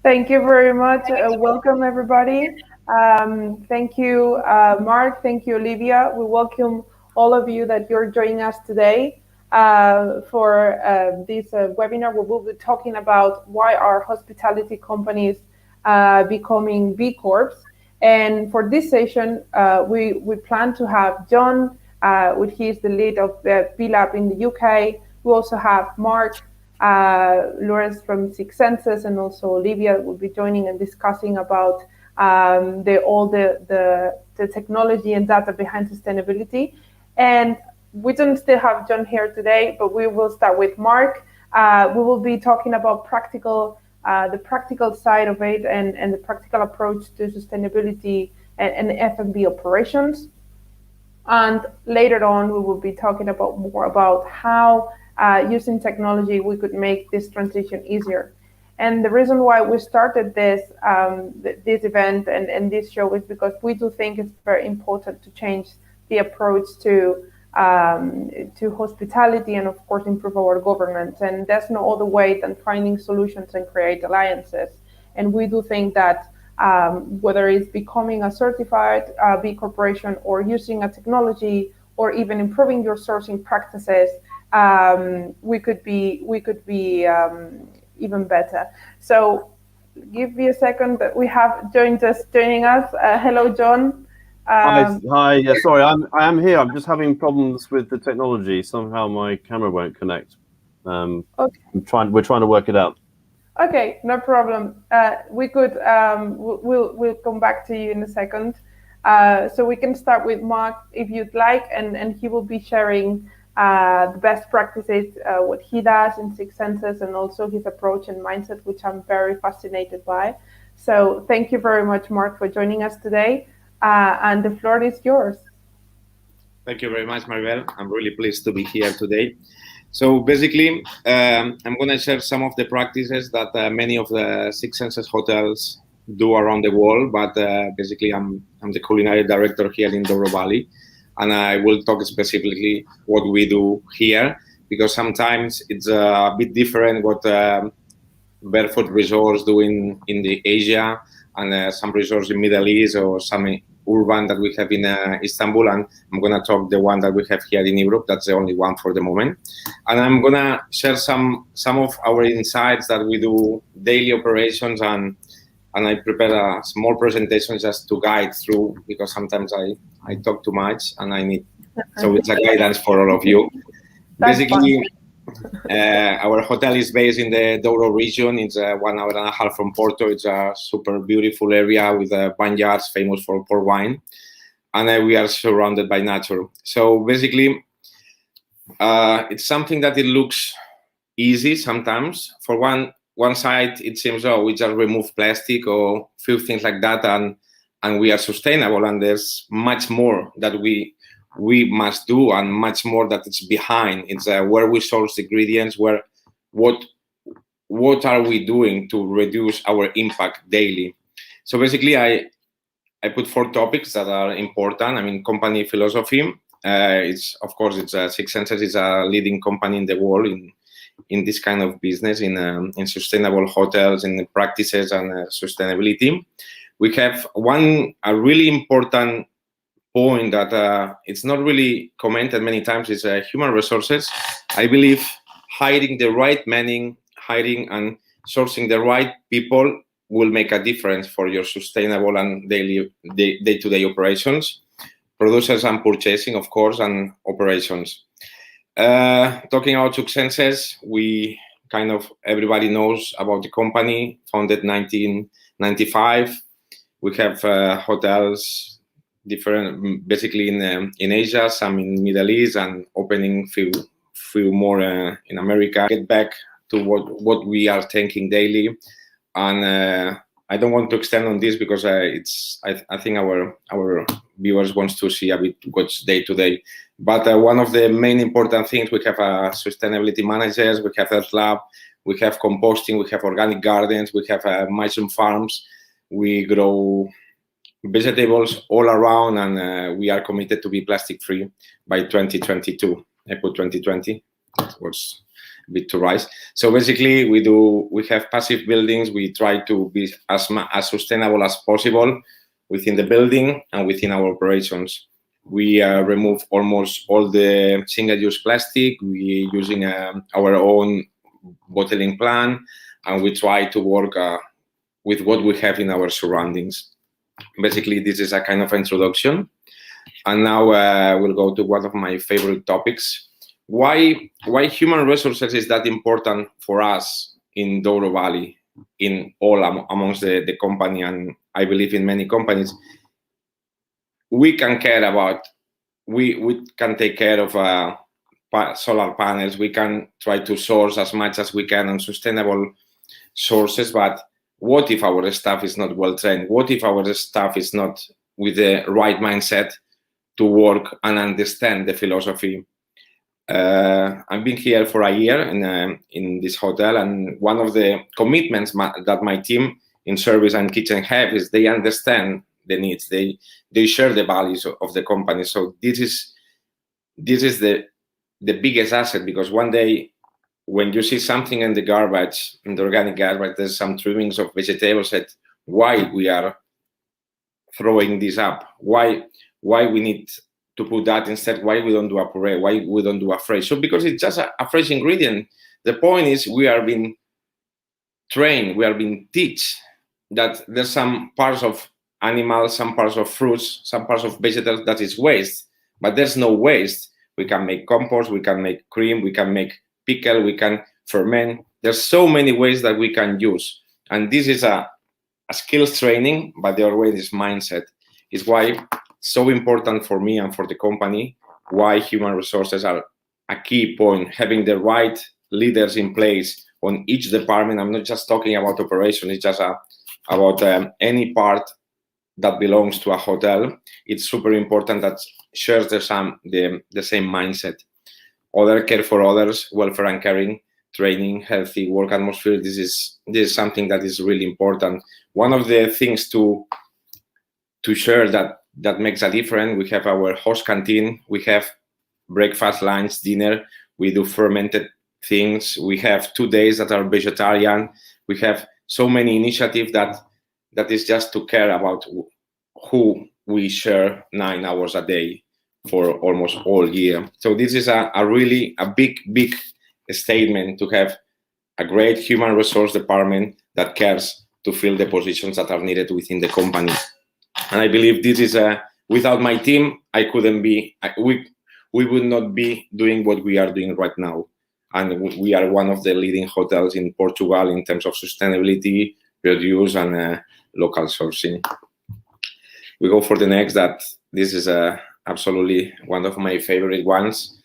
Thank you very much. Welcome, everybody. Thank you, Mark. Thank you, Olivia. We welcome all of you that you're joining us today for this webinar where we'll be talking about why are hospitality companies becoming B Corps. And for this session, we plan to have John, which he is the lead of B Lab in the UK. We also have Mark, Lorenz from Six Senses, and also Olivia will be joining and discussing about the technology and data behind sustainability. And we don't still have John here today, but we will start with Mark. We will be talking about the practical side of it and the practical approach to sustainability and F&B operations. And later on, we will be talking more about how using technology we could make this transition easier. And the reason why we started this event and this show is because we do think it's very important to change the approach to hospitality and, of course, improve our governance. And there's no other way than finding solutions and create alliances. And we do think that whether it's becoming a certified B Corporation or using a technology or even improving your sourcing practices, we could be even better. So give me a second. We have John just joining us. Hello, John. Hi. Yeah, sorry, I am here. I'm just having problems with the technology. Somehow my camera won't connect. Okay. We're trying to work it out. Okay, no problem. We could we'll come back to you in a second. So we can start with Mark if you'd like, and he will be sharing the best practices, what he does in Six Senses, and also his approach and mindset, which I'm very fascinated by. So thank you very much, Mark, for joining us today. And the floor is yours. Thank you very much, Maribel. I'm really pleased to be here today. So basically, I'm going to share some of the practices that many of the Six Senses hotels do around the world. But basically, I'm the culinary director here in Douro Valley, and I will talk specifically what we do here, because sometimes it's a bit different what barefoot resorts do in the Asia, and some resorts in Middle East, or some urban that we have in Istanbul. And I'm going to talk the one that we have here in Europe. That's the only one for the moment. And I'm going to share some of our insights that we do daily operations, and I prepare a small presentation just to guide through, because sometimes I talk too much and I need, so it's a guidance for all of you. Basically, our hotel is based in the Douro region. It's 1 hour and a half from Porto. It's a super beautiful area with vineyards famous for port wine, and we are surrounded by nature. So basically, it's something that it looks easy sometimes. For one side, it seems, we just remove plastic or few things like that, and we are sustainable. And there's much more that we must do, and much more that it's behind. It's where we source the ingredients, what are we doing to reduce our impact daily. So basically, I put 4 topics that are important. I mean, company philosophy. It's Six Senses is a leading company in the world in this kind of business, in sustainable hotels, in the practices and sustainability. We have a really important point that it's not really commented many times, is human resources. I believe hiring the right manning, hiring and sourcing the right people will make a difference for your sustainable and day-to-day operations, producers and purchasing, of course, and operations. Talking about Six Senses, everybody knows about the company, founded 1995. We have hotels different, basically in Asia, some in Middle East, and opening few more in America. Get back to what we are thinking daily, and I don't want to extend on this because I think our viewers wants to see a bit what's day to day. But one of the main important things, we have sustainability managers, we have Earth Lab, we have composting, we have organic gardens, we have mushroom farms. We grow vegetables all around, and we are committed to be plastic free by 2022. I put 2020. a bit too rise. So basically, we have passive buildings. We try to be as sustainable as possible within the building and within our operations. We remove almost all the single-use plastic. We're using our own bottling plant, and we try to work with what we have in our surroundings. Basically, this is a kind of introduction. And now we'll go to one of my favorite topics. Why human resources is that important for us in Douro Valley, in all amongst the company, and I believe in many companies. We can care about, we can take care of solar panels. We can try to source as much as we can on sustainable sources, but what if our staff is not well trained? What if our staff is not with the right mindset to work and understand the philosophy? I've been here for a year in this hotel, and one of the commitments that my team in service and kitchen have is they understand the needs. They share the values of the company. So this is the biggest asset, because one day when you see something in the garbage, in the organic garbage, there's some trimmings of vegetables, that why we are throwing this up, why we need to put that instead, why we don't do a puree, why we don't do a fresh. So because it's just a fresh ingredient. The point is we are being trained, we are being taught that there's some parts of animals, some parts of fruits, some parts of vegetables that is waste, but there's no waste. We can make compost, we can make cream, we can make pickle, we can ferment. There's so many ways that we can use. And this is a skills training, but the other way is mindset. Is why so important for me and for the company, why human resources are a key point. Having the right leaders in place on each department. I'm not just talking about operation, it's just about any part that belongs to a hotel. It's super important that shares the same mindset. Other care for others, welfare and caring, training, healthy work atmosphere. This is something that is really important. One of the things to share that makes a difference, we have our host canteen. We have breakfast, lunch, dinner. We do fermented things. We have 2 days that are vegetarian. We have so many initiatives that is just to care about who we share 9 hours a day for almost all year. So this is a really big statement to have a great human resource department that cares to fill the positions that are needed within the company. And I believe this is without my team, we would not be doing what we are doing right now. And we are one of the leading hotels in Portugal in terms of sustainability, produce, and local sourcing. We go for the next. That this is absolutely one of my favorite ones.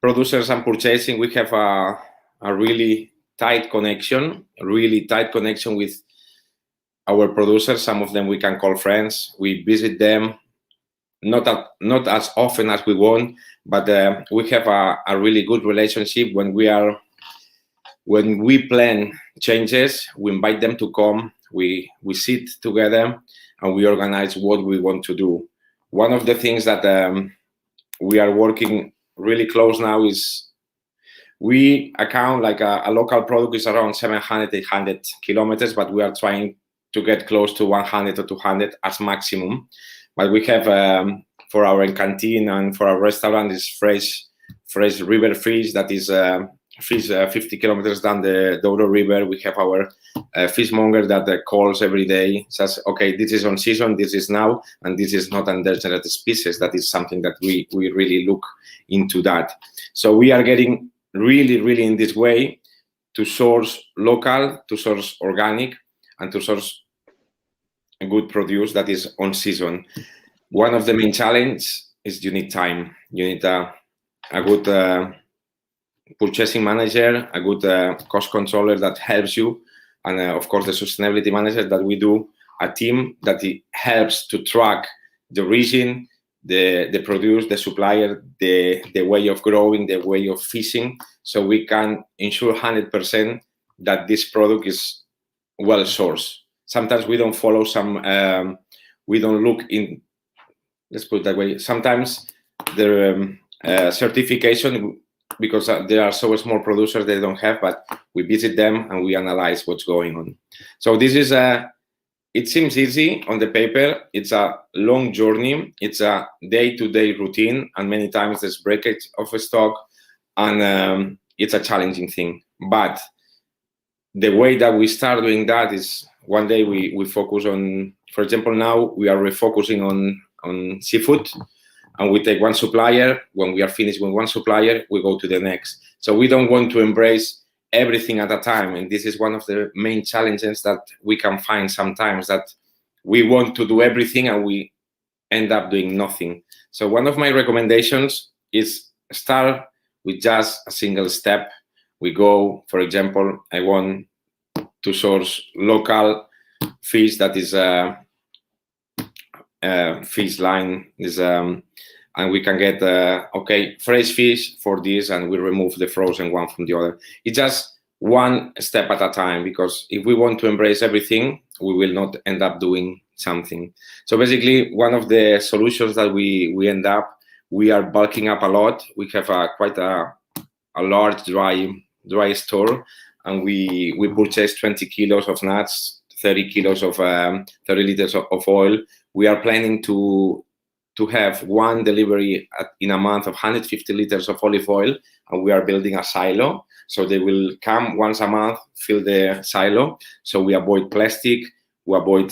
Producers and purchasing. We have a really tight connection with our producers. Some of them we can call friends. We visit them, not as often as we want, but we have a really good relationship. When we plan changes, we invite them to come. We sit together and we organize what we want to do. One of the things that we are working really close now is we account like a local product is around 700, 800 kilometers, but we are trying to get close to 100 or 200 as maximum. But we have for our canteen and for our restaurant is fresh river fish that is fish 50 kilometers down the Douro River. We have our fishmonger that calls every day, says, okay, this is on season, this is now, and this is not endangered species. That is something that we really look into that. So we are getting really in this way to source local, to source organic, and to source a good produce that is on season. One of the main challenges is you need time. You need a good purchasing manager, a good cost controller that helps you, and of course the sustainability manager that we do, a team that it helps to track the region, the produce, the supplier, the way of growing, the way of fishing, so we can ensure 100% that this product is well sourced. Sometimes we don't follow we don't look in, let's put it that way. Sometimes the certification because there are so small producers they don't have, but we visit them and we analyze what's going on. So this is it seems easy on the paper. It's a long journey. It's a day-to-day routine, and many times there's breakage of a stock, and it's a challenging thing. But the way that we start doing that is one day we focus on, for example, now we are refocusing on seafood, and we take one supplier. When we are finished with one supplier, we go to the next. So we don't want to embrace everything at a time, and this is one of the main challenges that we can find sometimes, that we want to do everything and we end up doing nothing. So one of my recommendations is start with just a single step. We go, for example, I want to source local fish that is fish line is and we can get okay, fresh fish for this, and we remove the frozen one from the other. It's just one step at a time, because if we want to embrace everything, we will not end up doing something. So basically, one of the solutions that we end up, we are bulking up a lot. We have quite a large dry store, and we purchase 20 kilos of nuts, 30 kilos of 30 liters of oil. We are planning to have one delivery in a month of 150 liters of olive oil, and we are building a silo. So they will come once a month, fill the silo. So we avoid plastic, we avoid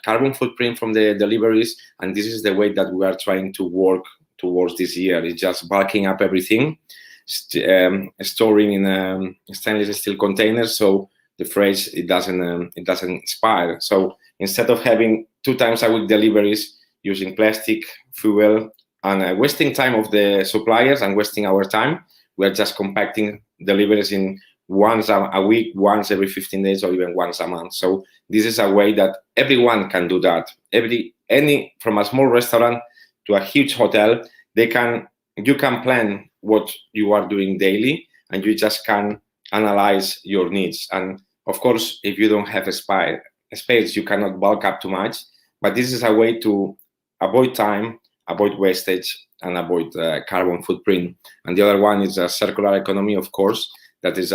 carbon footprint from the deliveries, and this is the way that we are trying to work towards this year. It's just bulking up everything, storing in stainless steel containers, so the freight it doesn't expire. So instead of having 2 times a week deliveries using plastic, fuel, and wasting time of the suppliers and wasting our time, we are just compacting deliveries in once a week, once every 15 days, or even once a month. So this is a way that everyone can do that. Any from a small restaurant to a huge hotel, you can plan what you are doing daily, and you just can analyze your needs. And of course, if you don't have a space, you cannot bulk up too much. But this is a way to avoid time, avoid wastage, and avoid carbon footprint. And the other one is a circular economy, of course. That is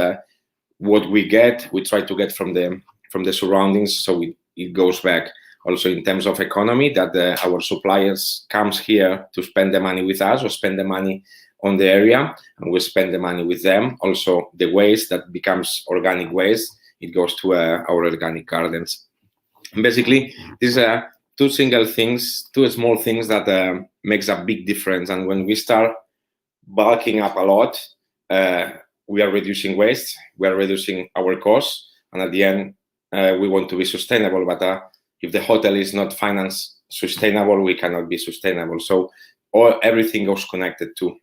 what we try to get from the surroundings, so it goes back. Also in terms of economy, that our suppliers comes here to spend the money with us or spend the money on the area, and we spend the money with them. Also the waste that becomes organic waste, it goes to our organic gardens. And basically, these are two small things that makes a big difference. And when we start bulking up a lot, we are reducing waste, we are reducing our costs, and at the end, we want to be sustainable. But if the hotel is not financed sustainable, we cannot be sustainable. So everything goes connected too.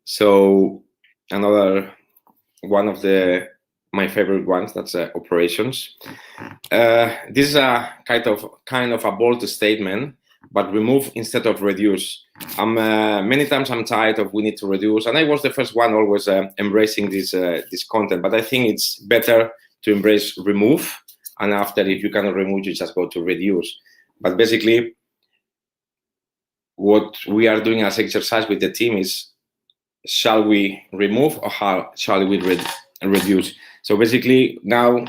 So another one of my favorite ones, that's operations. This is a kind of a bold statement, but remove instead of reduce. Many times I'm tired of we need to reduce, and I was the first one always embracing this content. But I think it's better to embrace remove, and after, if you cannot remove, you just go to reduce. But basically, what we are doing as exercise with the team is, shall we remove or how shall we reduce? So basically, now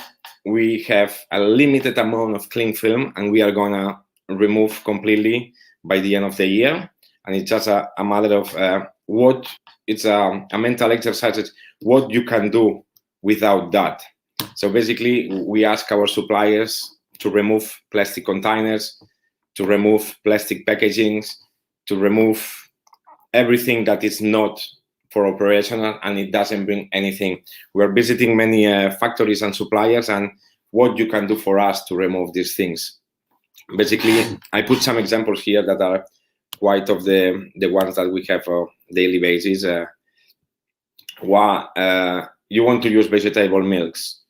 we have a limited amount of cling film, and we are gonna remove completely by the end of the year. And it's just a matter of what it's a mental exercise. It's what you can do without that. So basically, we ask our suppliers to remove plastic containers, to remove plastic packagings, to remove everything that is not for operational and it doesn't bring anything. We're visiting many factories and suppliers, and what you can do for us to remove these things. Basically, I put some examples here that are quite of the ones that we have on a daily basis. You want to use vegetable milks.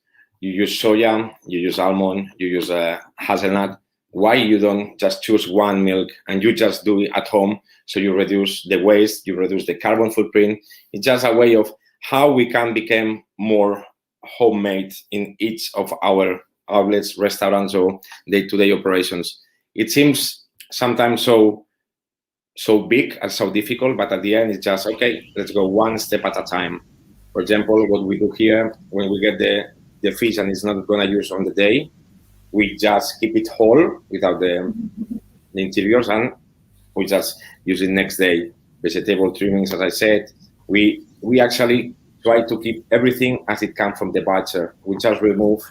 You use soya, you use almond, you use hazelnut. Why you don't just choose one milk and you just do it at home, so you reduce the waste, you reduce the carbon footprint? It's just a way of how we can become more homemade in each of our outlets, restaurants, or day-to-day operations. It seems sometimes so so big and so difficult, but at the end it's just, okay, let's go one step at a time. For example, what we do here, when we get the fish and it's not going to use on the day, we just keep it whole without the interiors, and we just use it next day. Vegetable trimmings, as I said, we actually try to keep everything as it comes from the butcher. We just remove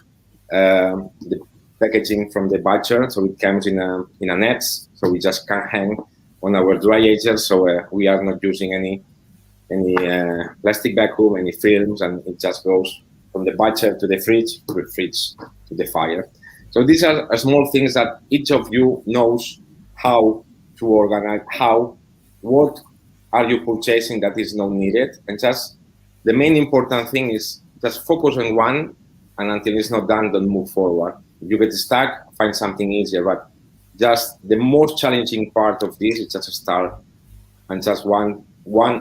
the packaging from the butcher, so it comes in a net, so we just can hang on our dry agents. So we are not using any plastic vacuum, any films, and it just goes from the butcher to the fridge to the fire. So these are small things that each of you knows how to organize, what are you purchasing that is not needed, and just the main important thing is just focus on one, and until it's not done, don't move forward. If you get stuck, find something easier, but just the most challenging part of this is just to start, and just one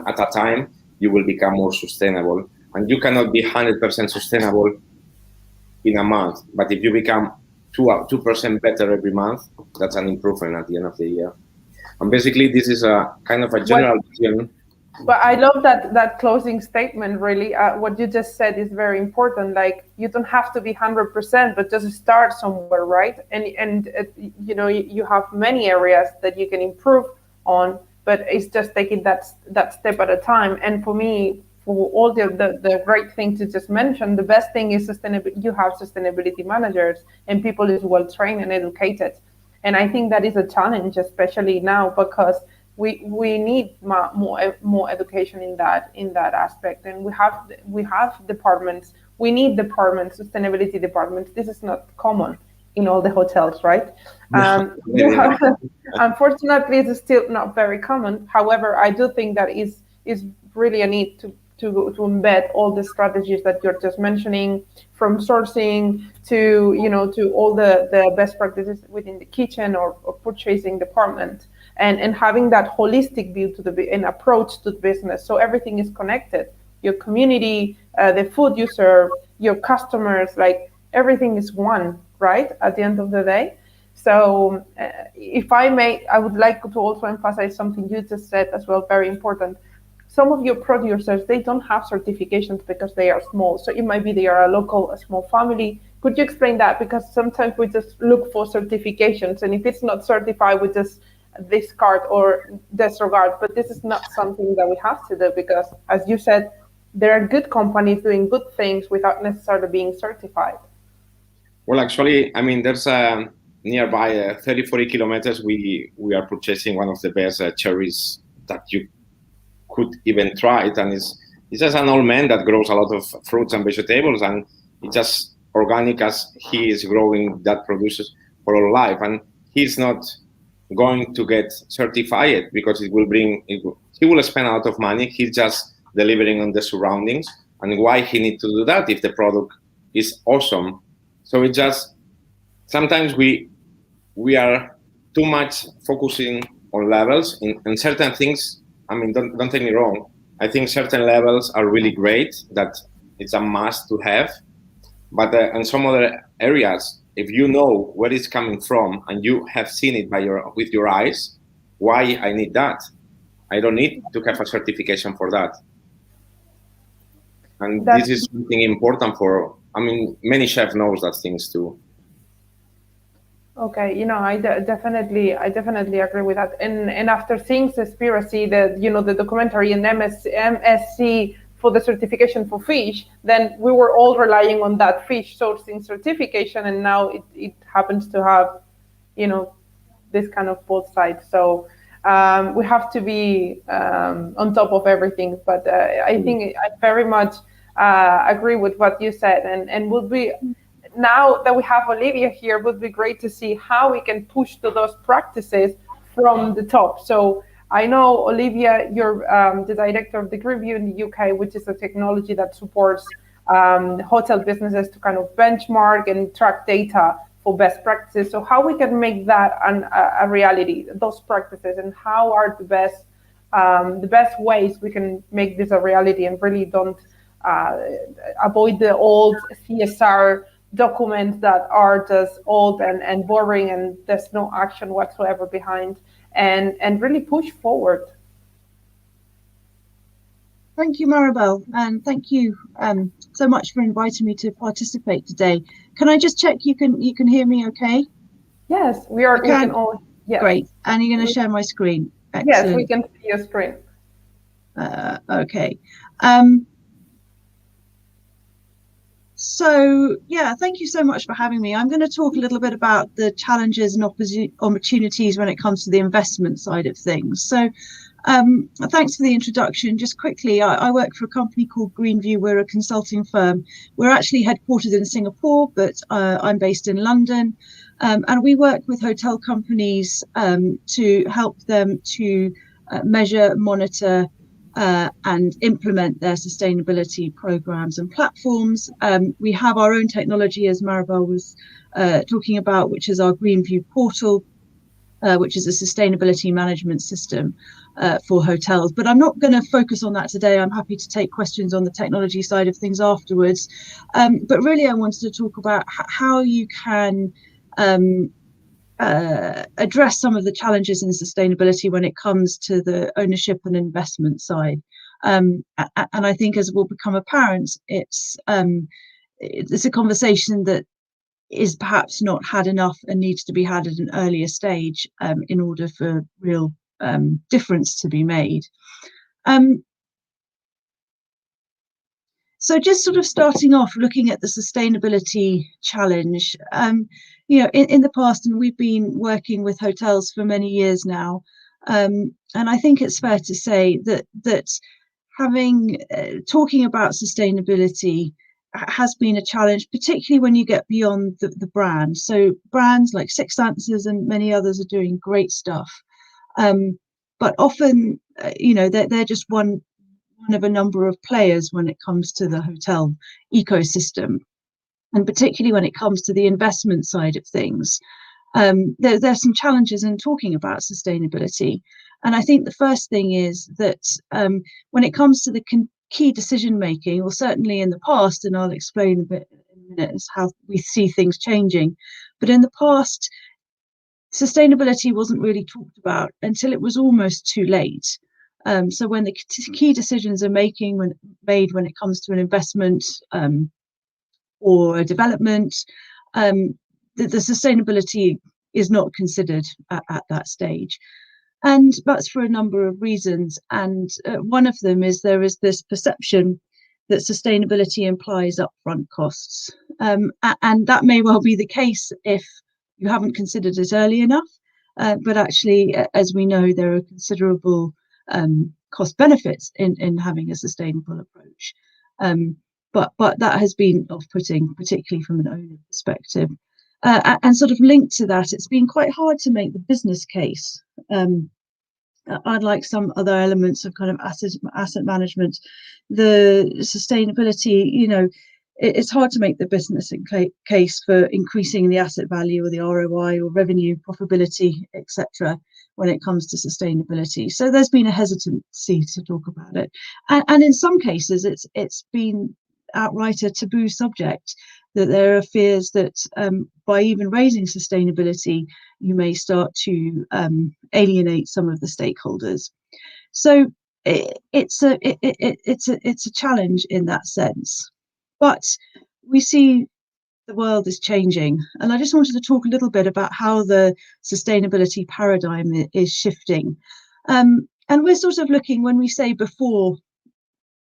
at a time, you will become more sustainable. And you cannot be 100% sustainable in a month, but if you become 2% better every month, that's an improvement at the end of the year. And basically, this is a kind of a general vision. But I love that closing statement, really. What you just said is very important. Like, you don't have to be 100%, but just start somewhere, right? And you know, you have many areas that you can improve on, but it's just taking that step at a time. And for me, for all the great things to just mention, the best thing is sustainability. You have sustainability managers, and people is well trained and educated. And I think that is a challenge, especially now, because we need more education in that aspect. And we have departments. We need departments, sustainability departments. This is not common in all the hotels, right? Unfortunately, it's still not very common. However, I do think that is really a need to embed all the strategies that you're just mentioning, from sourcing to all the best practices within the kitchen or purchasing department, and having that holistic view and approach to the business. So everything is connected. Your community, the food you serve, your customers, like everything is one, right? At the end of the day. So if I may, I would like to also emphasize something you just said as well, very important. Some of your producers, they don't have certifications because they are small. So it might be they are a small family. Could you explain that? Because sometimes we just look for certifications, and if it's not certified, we just discard or disregard. But this is not something that we have to do, because, as you said, there are good companies doing good things without necessarily being certified. Well, actually, I mean, there's nearby 30-40 kilometers. We are purchasing one of the best cherries that you could even try it, and it's just an old man that grows a lot of fruits and vegetables, and it's just organic as he is growing that produces for all life, and he's not going to get certified because he will spend a lot of money. He's just delivering on the surroundings, and why he need to do that if the product is awesome? So it just sometimes we are too much focusing on levels in certain things. I mean, don't take me wrong. I think certain levels are really great, that it's a must to have. But in some other areas, if you know where it's coming from and you have seen it with your eyes, why I need that? I don't need to have a certification for that. And this is something important many chefs knows that things too. Okay, I definitely agree with that. And after seeing Seaspiracy, the documentary and MSC for the certification for fish, then we were all relying on that fish sourcing certification, and now it happens to have, this kind of both sides. So we have to be on top of everything. But I think I very much agree with what you said, and would be. Now that we have Olivia here, it would be great to see how we can push to those practices from the top. So I know, Olivia, you're the director of TheGreenView in the UK, which is a technology that supports hotel businesses to kind of benchmark and track data for best practices. So how we can make that a reality, those practices, and how are the best ways we can make this a reality and really don't avoid the old CSR documents that are just old and boring, and there's no action whatsoever behind, and really push forward. Thank you, Maribel, and thank you so much for inviting me to participate today. Can I just check you can hear me okay? Yes, we are. We can all. Yes. Great. And you're going to share my screen? Excellent. Yes, we can see your screen. Okay. So yeah, thank you so much for having me. I'm going to talk a little bit about the challenges and opportunities when it comes to the investment side of things. So thanks for the introduction. Just quickly, I work for a company called Greenview. We're a consulting firm. We're actually headquartered in Singapore, but I'm based in London. And we work with hotel companies to help them to measure, monitor, and implement their sustainability programs and platforms. We have our own technology, as Maribel was talking about, which is our Greenview portal, which is a sustainability management system for hotels. But I'm not going to focus on that today. I'm happy to take questions on the technology side of things afterwards. But really, I wanted to talk about how you can address some of the challenges in sustainability when it comes to the ownership and investment side. And I think, as will become apparent, it's a conversation that is perhaps not had enough and needs to be had at an earlier stage in order for real difference to be made. So just sort of starting off, looking at the sustainability challenge, in the past, and we've been working with hotels for many years now, and I think it's fair to say that having talking about sustainability has been a challenge, particularly when you get beyond the brand. So brands like Six Senses and many others are doing great stuff, but often, they're just one of a number of players when it comes to the hotel ecosystem, and particularly when it comes to the investment side of things. There's some challenges in talking about sustainability, and I think the first thing is that when it comes to the key decision making, or certainly in the past, and I'll explain a bit in a minute as how we see things changing, but in the past, sustainability wasn't really talked about until it was almost too late. So when the key decisions are made when it comes to an investment or a development, the sustainability is not considered at that stage. And that's for a number of reasons. And one of them is there is this perception that sustainability implies upfront costs. And that may well be the case if you haven't considered it early enough. But actually, as we know, there are considerable cost benefits in having a sustainable approach. But that has been off-putting, particularly from an owner perspective. And sort of linked to that, it's been quite hard to make the business case. Unlike some other elements of kind of asset management, the sustainability, it's hard to make the business case for increasing the asset value or the ROI or revenue profitability, etc., when it comes to sustainability. So there's been a hesitancy to talk about it, and in some cases it's been outright a taboo subject, that there are fears that by even raising sustainability, you may start to alienate some of the stakeholders. So it's a challenge in that sense. But we see the world is changing, and I just wanted to talk a little bit about how the sustainability paradigm is shifting. And we're sort of looking, when we say before,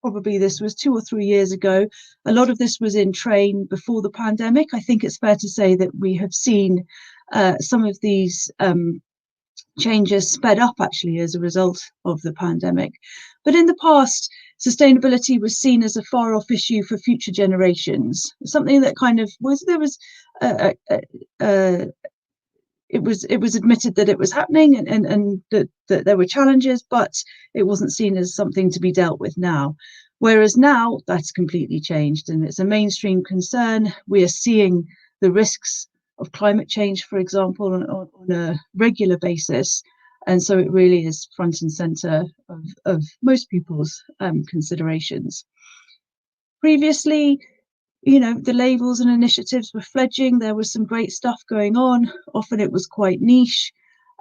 probably this was 2 or 3 years ago, a lot of this was in train before the pandemic. I think it's fair to say that we have seen some of these changes sped up actually as a result of the pandemic. But in the past, sustainability was seen as a far off issue for future generations, something that kind of it was admitted that it was happening and that there were challenges, but it wasn't seen as something to be dealt with now. Whereas now that's completely changed, and it's a mainstream concern. We are seeing the risks of climate change, for example, on a regular basis. And so it really is front and center of most people's considerations. Previously, the labels and initiatives were fledgling. There was some great stuff going on. Often it was quite niche.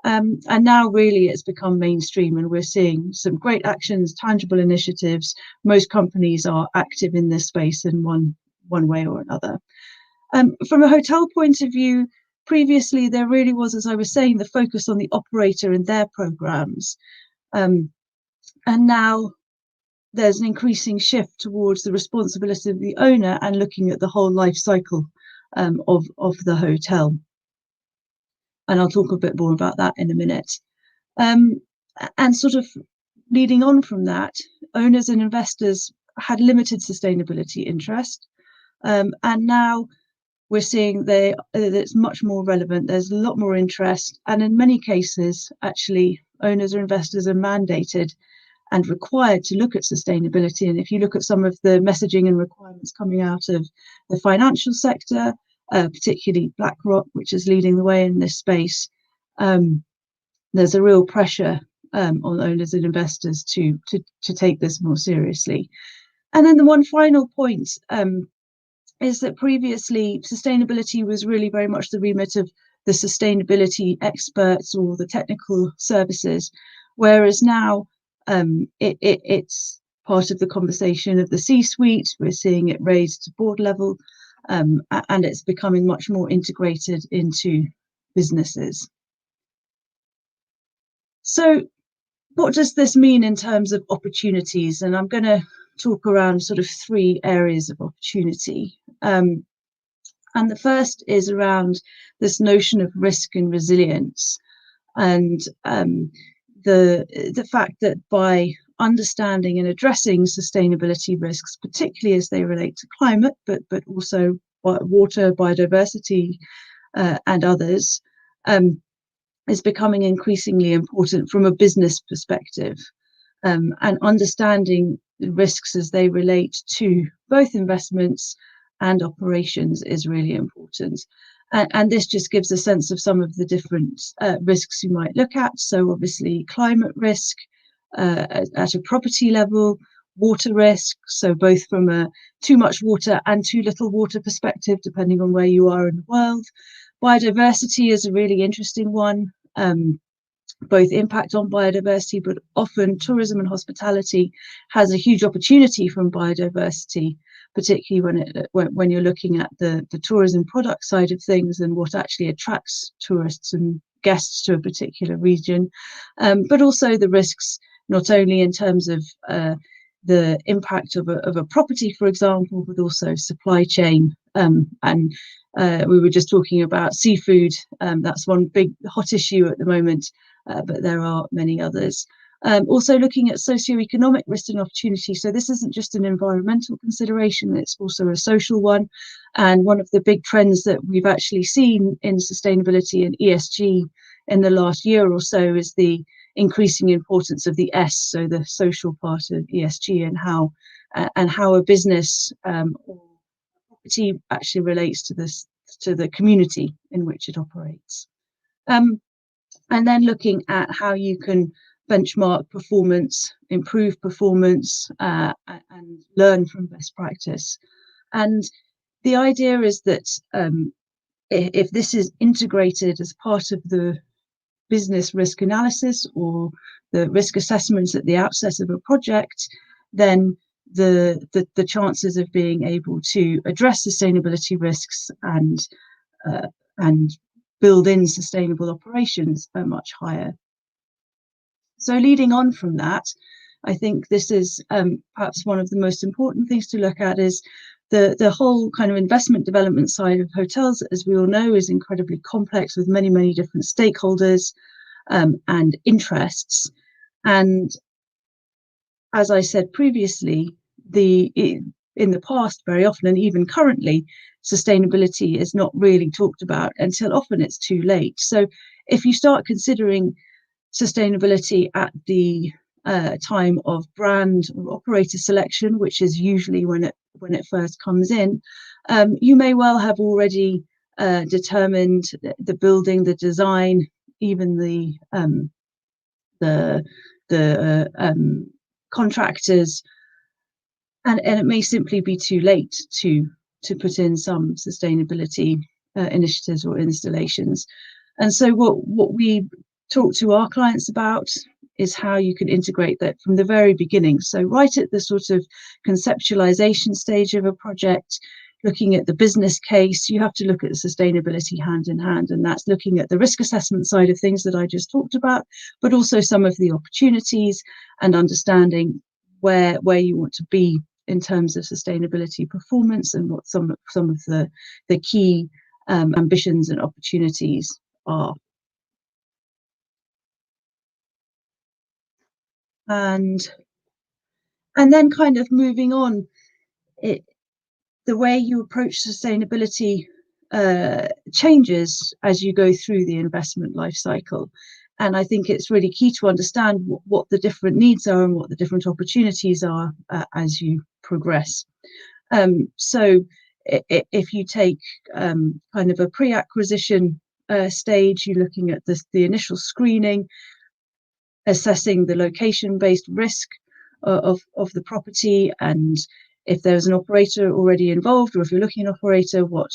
And now really it's become mainstream, and we're seeing some great actions, tangible initiatives. Most companies are active in this space in one way or another. From a hotel point of view, previously there really was, as I was saying, the focus on the operator and their programs. And now there's an increasing shift towards the responsibility of the owner and looking at the whole life cycle of the hotel. And I'll talk a bit more about that in a minute. And sort of leading on from that, owners and investors had limited sustainability interest. And now we're seeing that it's much more relevant. There's a lot more interest. And in many cases, actually, owners or investors are mandated and required to look at sustainability. And if you look at some of the messaging and requirements coming out of the financial sector, particularly BlackRock, which is leading the way in this space, there's a real pressure on owners and investors to take this more seriously. And then the one final point is that previously sustainability was really very much the remit of the sustainability experts or the technical services, whereas now it's part of the conversation of the C-suite. We're seeing it raised to board level, and it's becoming much more integrated into businesses. So what does this mean in terms of opportunities? And I'm going to talk around sort of 3 areas of opportunity. And the first is around this notion of risk and resilience, and the fact that by understanding and addressing sustainability risks, particularly as they relate to climate, but also water, biodiversity, and others, is becoming increasingly important from a business perspective, and understanding the risks as they relate to both investments and operations is really important. And this just gives a sense of some of the different risks you might look at. So obviously climate risk at a property level, water risk, so both from a too much water and too little water perspective, depending on where you are in the world. Biodiversity is a really interesting one, both impact on biodiversity, but often tourism and hospitality has a huge opportunity from biodiversity, particularly when you're looking at the tourism product side of things and what actually attracts tourists and guests to a particular region, but also the risks, not only in terms of the impact of a property, for example, but also supply chain. And we were just talking about seafood. That's one big hot issue at the moment, but there are many others. Also looking at socioeconomic risk and opportunity. So this isn't just an environmental consideration, it's also a social one. And one of the big trends that we've actually seen in sustainability and ESG in the last year or so is the increasing importance of the S, so the social part of ESG, and how a business or property actually relates to the community in which it operates. And then looking at how you can benchmark performance, improve performance, and learn from best practice. And the idea is that if this is integrated as part of the business risk analysis or the risk assessments at the outset of a project, then the chances of being able to address sustainability risks and build in sustainable operations are much higher. So leading on from that, I think this is perhaps one of the most important things to look at is the whole kind of investment development side of hotels, as we all know, is incredibly complex with many, many different stakeholders and interests. And as I said previously, in the past, very often, and even currently, sustainability is not really talked about until often it's too late. So if you start considering sustainability at the time of brand or operator selection, which is usually when it first comes in, you may well have already determined the building, the design, even the contractors, and it may simply be too late to to put in some sustainability initiatives or installations. And so what we talk to our clients about is how you can integrate that from the very beginning. So right at the sort of conceptualization stage of a project, looking at the business case, you have to look at the sustainability hand in hand, and that's looking at the risk assessment side of things that I just talked about, but also some of the opportunities and understanding where you want to be in terms of sustainability performance and what some of the key ambitions and opportunities are. And then kind of moving on, the way you approach sustainability changes as you go through the investment life cycle. And I think it's really key to understand what the different needs are and what the different opportunities are as you progress. So if you take kind of a pre-acquisition stage, you're looking at the initial screening, assessing the location-based risk of the property, and if there's an operator already involved, or if you're looking at an operator, what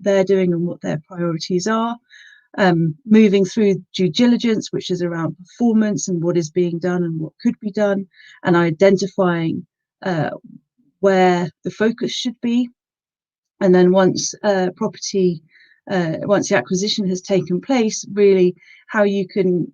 they're doing and what their priorities are. Moving through due diligence, which is around performance and what is being done and what could be done, and identifying where the focus should be. And then once the acquisition has taken place, really how you can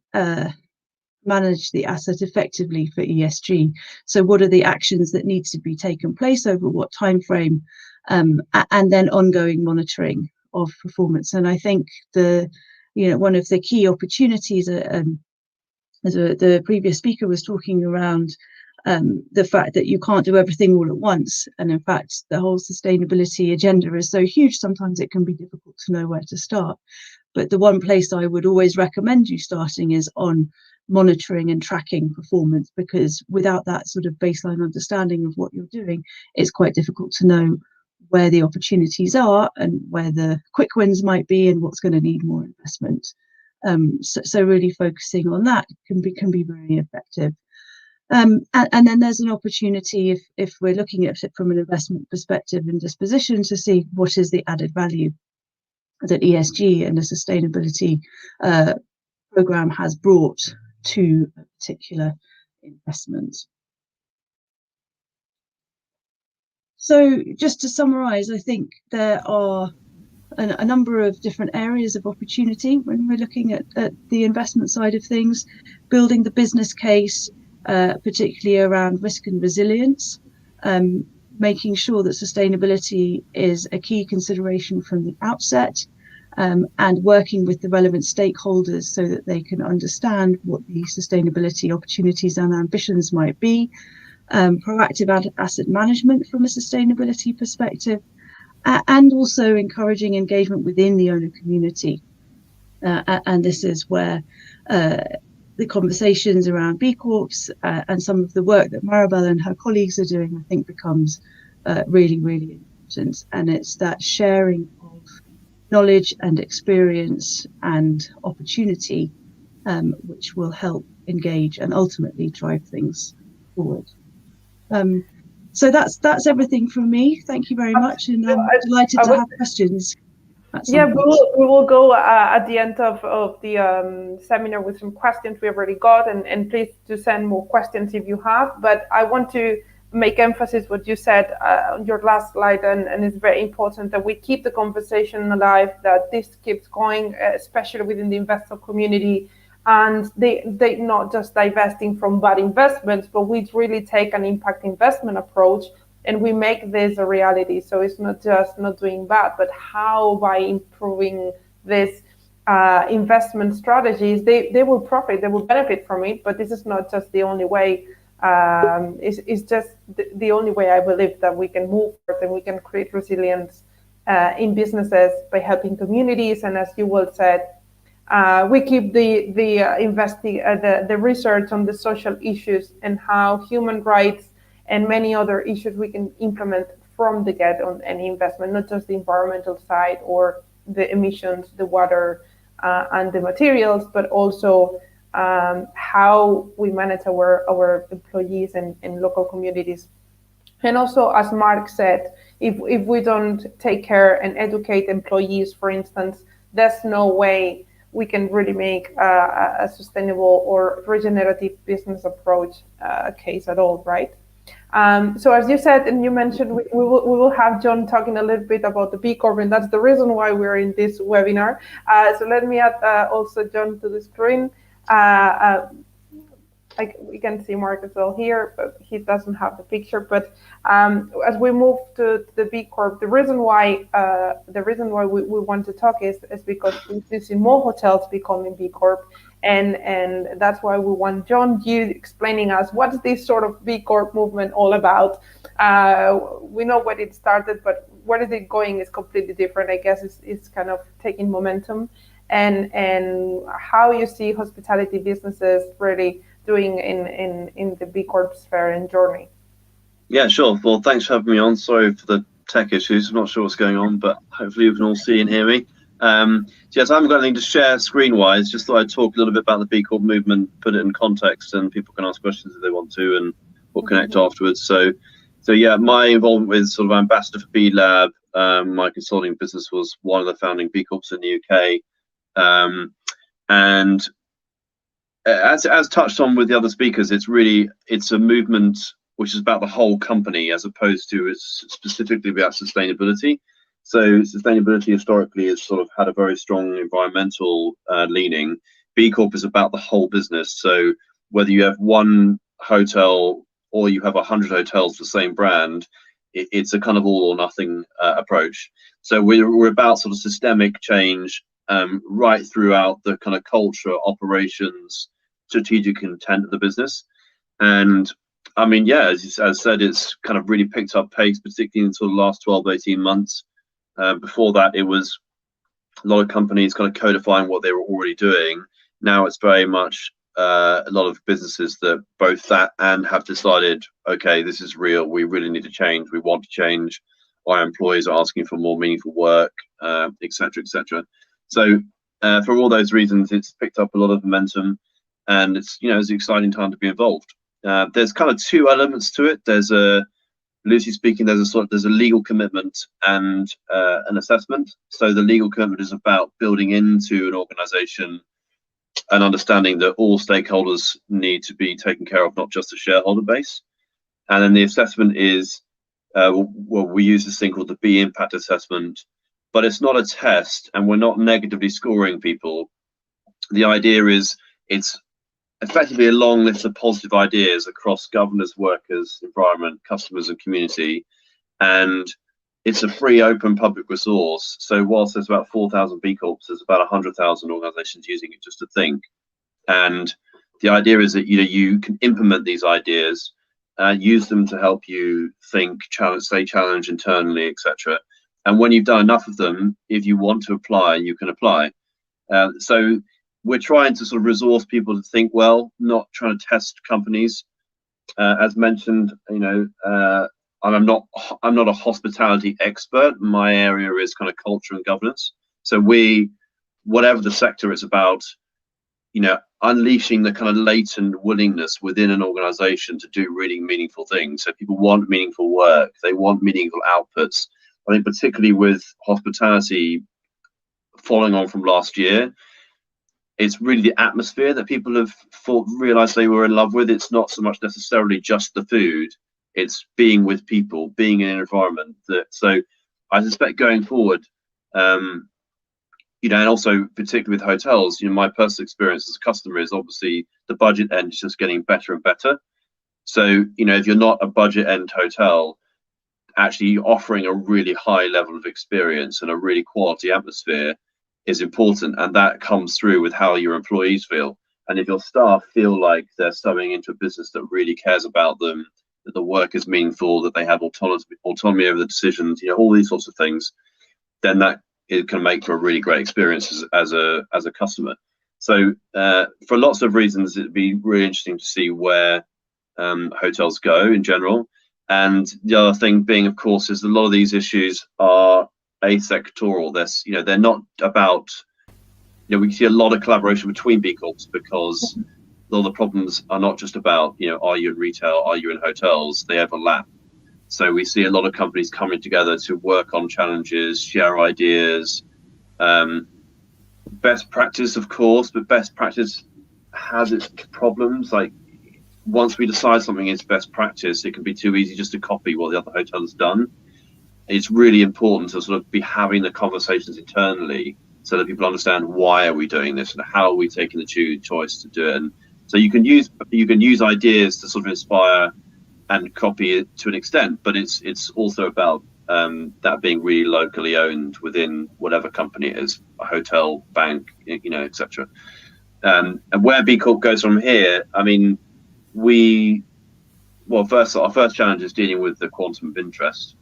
manage the asset effectively for ESG. So what are the actions that need to be taken place over what time frame, and then ongoing monitoring of performance. And I think one of the key opportunities, as the previous speaker was talking around, the fact that you can't do everything all at once. And in fact, the whole sustainability agenda is so huge, sometimes it can be difficult to know where to start. But the one place I would always recommend you starting is on monitoring and tracking performance, because without that sort of baseline understanding of what you're doing, it's quite difficult to know where the opportunities are and where the quick wins might be and what's going to need more investment. So really focusing on that can be very effective. And then there's an opportunity, if we're looking at it from an investment perspective and disposition, to see what is the added value that ESG and the sustainability program has brought to a particular investment. So just to summarize, I think there are a number of different areas of opportunity when we're looking at the investment side of things. Building the business case, particularly around risk and resilience, making sure that sustainability is a key consideration from the outset, and working with the relevant stakeholders so that they can understand what the sustainability opportunities and ambitions might be. Proactive asset management from a sustainability perspective, and also encouraging engagement within the owner community. And this is where the conversations around B Corps and some of the work that Maribel and her colleagues are doing, I think, becomes really, really important. And it's that sharing of knowledge and experience and opportunity which will help engage and ultimately drive things forward. So that's everything from me. Thank you very much, and I'm delighted to have questions. Yeah, we will go at the end of the seminar with some questions we already got, and please do send more questions if you have. But I want to make emphasis what you said on your last slide, and it's very important that we keep the conversation alive, that this keeps going, especially within the investor community, and they not just divesting from bad investments, but we really take an impact investment approach and we make this a reality. So it's not just not doing bad, but how by improving this investment strategies, they will profit, they will benefit from it. But this is not just the only way. It's just the only way I believe that we can move forward and we can create resilience in businesses by helping communities. And as you well said, we keep the research on the social issues and how human rights and many other issues we can implement from the get on any investment, not just the environmental side or the emissions, the water, and the materials, but also how we manage our employees and local communities And also, as Mark said, if we don't take care and educate employees, for instance, there's no way we can really make a sustainable or regenerative business approach case at all, right? So as you said, and you mentioned, we will have John talking a little bit about the B Corp, and that's the reason why we're in this webinar. So let me add also John to the screen. Like we can see Mark as well here, but he doesn't have the picture. But as we move to the B Corp, the reason why we want to talk is because we see more hotels becoming B Corp, and that's why we want John, you explaining us what's this sort of B Corp movement all about. We know when it started, but where is it going is completely different. I guess it's kind of taking momentum, and how you see hospitality businesses really doing in the B Corp sphere and journey. Yeah, sure. Well, thanks for having me on. Sorry for the tech issues. I'm not sure what's going on, but hopefully you can all see and hear me. Yes, I haven't got anything to share screen-wise. Just thought I'd talk a little bit about the B Corp movement, put it in context, and people can ask questions if they want to, and we'll connect afterwards. So yeah, my involvement with sort of ambassador for B Lab, my consulting business was one of the founding B Corps in the UK, and as touched on with the other speakers, it's a movement which is about the whole company as opposed to it's specifically about sustainability. So sustainability historically has sort of had a very strong environmental leaning. B Corp is about the whole business. So whether you have one hotel or you have 100 hotels, the same brand, it's a kind of all or nothing approach. So we're about sort of systemic change right throughout the kind of culture, operations, strategic intent of the business. And I mean, yeah, as I said, it's kind of really picked up pace, particularly in sort of the last 12, 18 months. Before that, it was a lot of companies kind of codifying what they were already doing. Now it's very much a lot of businesses that both that and have decided, okay, this is real. We really need to change. We want to change. Our employees are asking for more meaningful work, et cetera, et cetera. So for all those reasons, it's picked up a lot of momentum, and it's an exciting time to be involved. There's kind of two elements to it. There's loosely speaking, there's a legal commitment and an assessment. So the legal commitment is about building into an organization an understanding that all stakeholders need to be taken care of, not just the shareholder base. And then the assessment is, we use this thing called the B impact assessment, but it's not a test, and we're not negatively scoring people. The idea is it's effectively a long list of positive ideas across governors, workers, environment, customers, and community. And it's a free, open public resource. So whilst there's about 4,000 B Corps, there's about 100,000 organizations using it just to think. And the idea is that you can implement these ideas, use them to help you think, stay challenged internally, etc. And when you've done enough of them, if you want to apply, you can apply. So we're trying to sort of resource people to think well, not trying to test companies. As mentioned, I'm not a hospitality expert. My area is kind of culture and governance. So whatever the sector is about, unleashing the kind of latent willingness within an organization to do really meaningful things. So people want meaningful work. They want meaningful outputs. I think particularly with hospitality, following on from last year, it's really the atmosphere that people have realized they were in love with. It's not so much necessarily just the food. It's being with people, being in an environment so I suspect going forward, and also particularly with hotels, my personal experience as a customer is obviously the budget end is just getting better and better. So, if you're not a budget end hotel, actually offering a really high level of experience and a really quality atmosphere is important, and that comes through with how your employees feel. And if your staff feel like they're stepping into a business that really cares about them, that the work is meaningful, that they have autonomy over the decisions, all these sorts of things, then it can make for a really great experience as a customer. So for lots of reasons, it'd be really interesting to see where hotels go in general. And the other thing being, of course, is a lot of these issues are asectoral. They're not about, we see a lot of collaboration between B Corps because a lot of the problems are not just about, are you in retail, are you in hotels? They overlap. So we see a lot of companies coming together to work on challenges, share ideas. Best practice, of course, but best practice has its problems. Like, once we decide something is best practice, it can be too easy just to copy what the other hotel has done. It's really important to sort of be having the conversations internally so that people understand why are we doing this and how are we taking the choice to do it. And so you can use ideas to sort of inspire and copy it to an extent, but it's also about that being really locally owned within whatever company it is, a hotel, bank, etc. And where B Corp goes from here, I mean, our first challenge is dealing with the quantum of interest,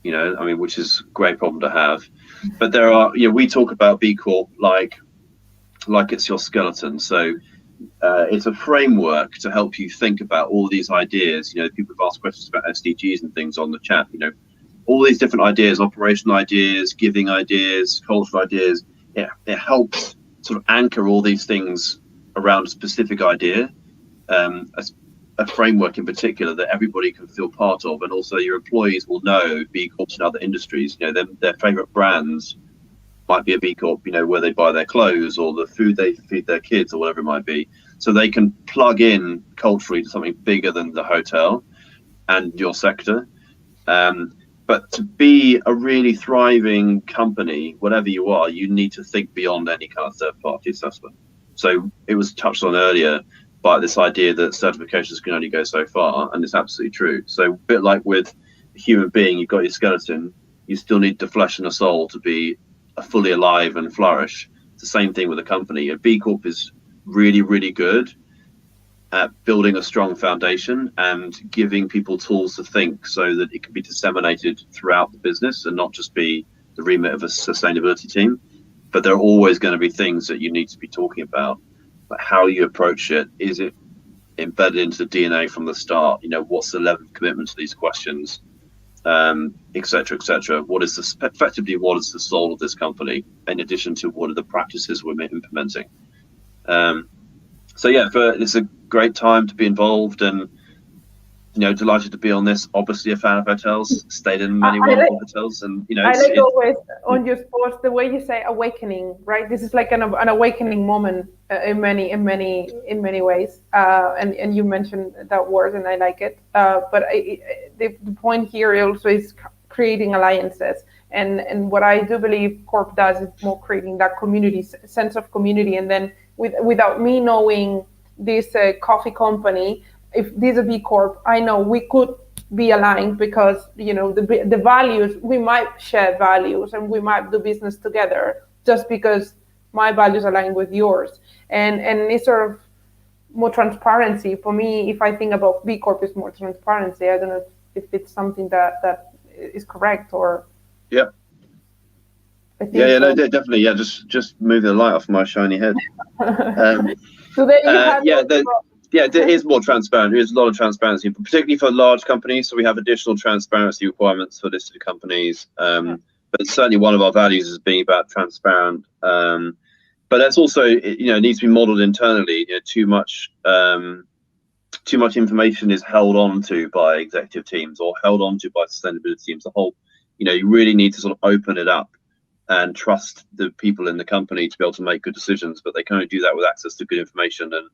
which is a great problem to have. But there are, we talk about B Corp like it's your skeleton. So it's a framework to help you think about all these ideas. People have asked questions about SDGs and things on the chat. All these different ideas, operational ideas, giving ideas, cultural ideas. It helps sort of anchor all these things around a specific idea, a framework in particular that everybody can feel part of, and also your employees will know B Corps in other industries. Their favorite brands might be a B Corp, where they buy their clothes or the food they feed their kids or whatever it might be. So they can plug in culturally to something bigger than the hotel and your sector. But to be a really thriving company, whatever you are, you need to think beyond any kind of third-party assessment. So it was touched on earlier by this idea that certifications can only go so far, and it's absolutely true. So a bit like with a human being, you've got your skeleton, you still need the flesh and the soul to be fully alive and flourish. It's the same thing with a company. A B Corp is really, really good at building a strong foundation and giving people tools to think so that it can be disseminated throughout the business and not just be the remit of a sustainability team. But there are always going to be things that you need to be talking about. But how you approach it, is it embedded into the DNA from the start? What's the level of commitment to these questions, et cetera, et cetera. What is the soul of this company, in addition to what are the practices we're implementing? It's a great time to be involved, and delighted to be on this. Obviously a fan of hotels, stayed in many wonderful hotels, and always on your post the way you say awakening, right? This is like an awakening moment in many ways, and you mentioned that word, and I like it. But the point here also is creating alliances, and what I do believe Corp does is more creating that community sense of community, and then without me knowing this coffee company, if this is a B Corp, I know we could be aligned because the values, we might share values and we might do business together just because my values align with yours, and it's sort of more transparency for me. If I think about B Corp, is more transparency. I don't know if it's something that is correct or no, definitely. Just move the light off my shiny head. So there you have there is more transparent. There is a lot of transparency, particularly for large companies. So we have additional transparency requirements for listed companies. But it's certainly one of our values is being about transparent. But that's also, it needs to be modeled internally. Too much information is held on to by executive teams or held on to by sustainability teams. The whole, you really need to sort of open it up and trust the people in the company to be able to make good decisions, but they can only do that with access to good information. And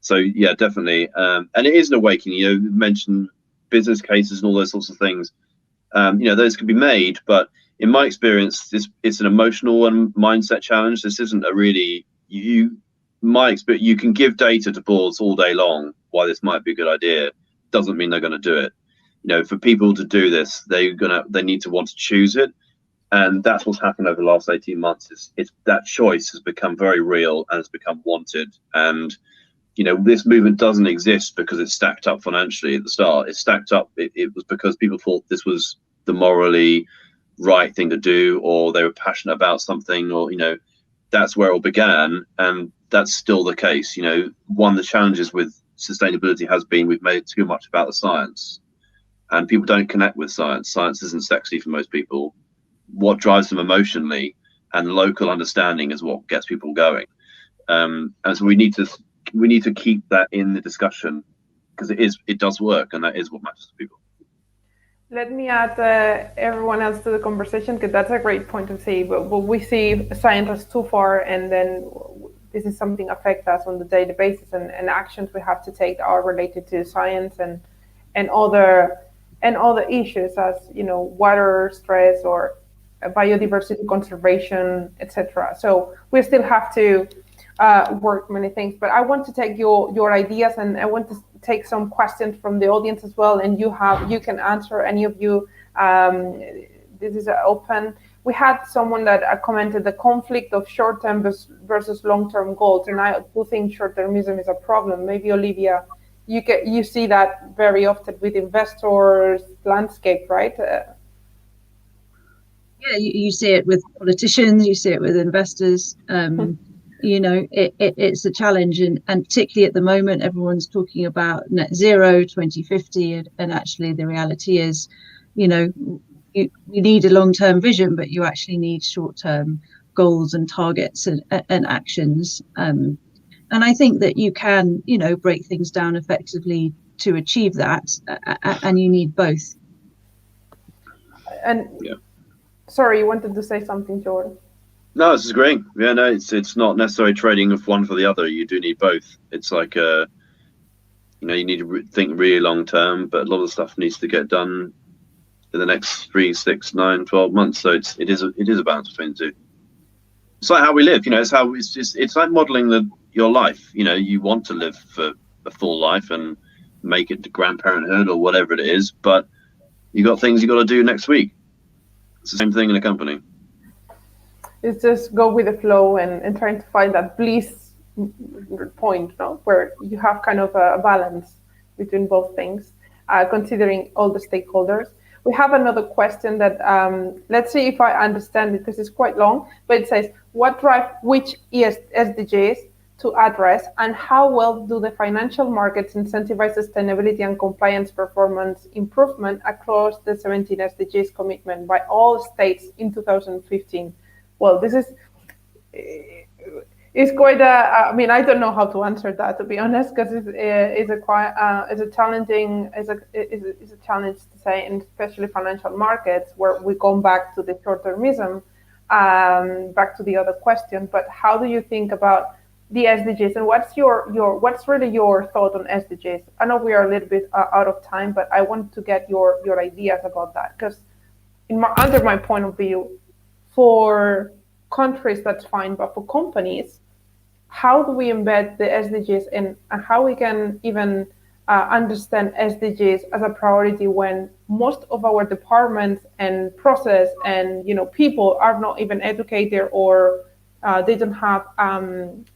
so, definitely. And it is an awakening. You mentioned business cases and all those sorts of things. Those can be made, but in my experience, it's an emotional and mindset challenge. This isn't a really, my experience, you can give data to boards all day long why this might be a good idea. Doesn't mean they're going to do it. For people to do this, they need to want to choose it. And that's what's happened over the last 18 months. It's that choice has become very real and has become wanted. And this movement doesn't exist because it's stacked up financially at the start. It's stacked up. It was because people thought this was the morally right thing to do, or they were passionate about something, or that's where it all began, and that's still the case. One of the challenges with sustainability has been we've made it too much about the science, and people don't connect with science. Science isn't sexy for most people. What drives them emotionally and local understanding is what gets people going. And so we need to keep that in the discussion because it does work, and that is what matters to people. Let me add everyone else to the conversation, because that's a great point to see. But we see science as too far, and then this is something affect us on the daily basis, and actions we have to take are related to science and other issues, as water stress or biodiversity conservation, etc. So we still have to work many things. But I want to take your ideas, and I want to take some questions from the audience as well, and you can answer any of you. This is open. We had someone that commented the conflict of short-term versus long-term goals, and I do think short-termism is a problem. Maybe Olivia, you see that very often with investors landscape, right? Yeah, you see it with politicians, you see it with investors. It's a challenge, and particularly at the moment, everyone's talking about net zero 2050, and actually the reality is, you need a long-term vision, but you actually need short-term goals and targets and actions. And I think that you can, break things down effectively to achieve that, and you need both. And yeah. Sorry, you wanted to say something, Jordan? No, this is great. Yeah, no, it's not necessarily trading of one for the other. You do need both. It's like you need to think really long term, but a lot of stuff needs to get done in the next 3, 6, 9, 12 months. So it is a balance between the two. It's like how we live. It's like modeling your life. You want to live for a full life and make it to grandparenthood or whatever it is, but you got things you got to do next week. It's the same thing in a company. It's just go with the flow and trying to find that bliss point, where you have kind of a balance between both things, considering all the stakeholders. We have another question that, let's see if I understand it, because it's quite long, but it says, what drive which SDGs to address, and how well do the financial markets incentivize sustainability and compliance performance improvement across the 17 SDGs commitment by all states in 2015? Well, this is quite I don't know how to answer that, to be honest, because it's a challenge to say, and especially financial markets, where we come back to the short-termism, back to the other question. But how do you think about the SDGs, and what's really your thought on SDGs? I know we are a little bit out of time, but I want to get your ideas about that, because under my point of view, for countries that's fine, but for companies, how do we embed the SDGs in, and how we can even understand SDGs as a priority when most of our departments and process and people are not even educated, or they don't have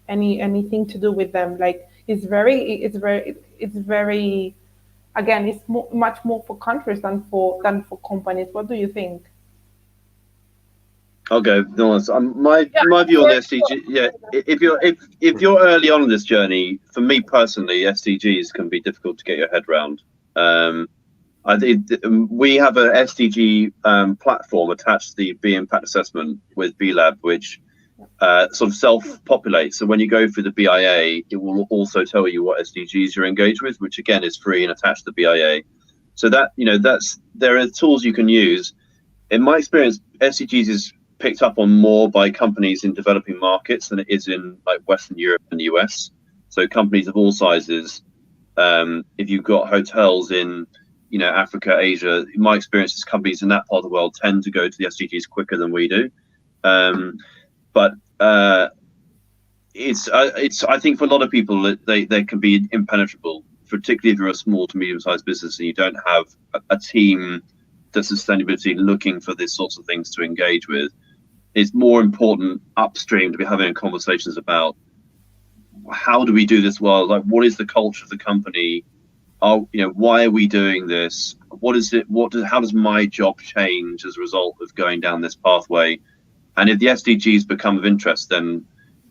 anything to do with them. Like it's very again, it's much more for countries than for companies. What do you think? I'll go. My view on the SDG. Yeah, if you're early on in this journey, for me personally, SDGs can be difficult to get your head around. I think we have a SDG platform attached to the B Impact Assessment with B Lab, which sort of self-populates. So when you go through the BIA, it will also tell you what SDGs you're engaged with, which again is free and attached to the BIA. So that there are tools you can use. In my experience, SDGs is picked up on more by companies in developing markets than it is in like Western Europe and the US. So companies of all sizes, if you've got hotels in Africa, Asia, in my experience is companies in that part of the world tend to go to the SDGs quicker than we do. But it's I think for a lot of people they can be impenetrable, particularly if you're a small to medium-sized business and you don't have a team that's sustainability looking for these sorts of things to engage with. It's more important upstream to be having conversations about how do we do this well? Like, what is the culture of the company? Why are we doing this? What is it? How does my job change as a result of going down this pathway? And if the SDGs become of interest, then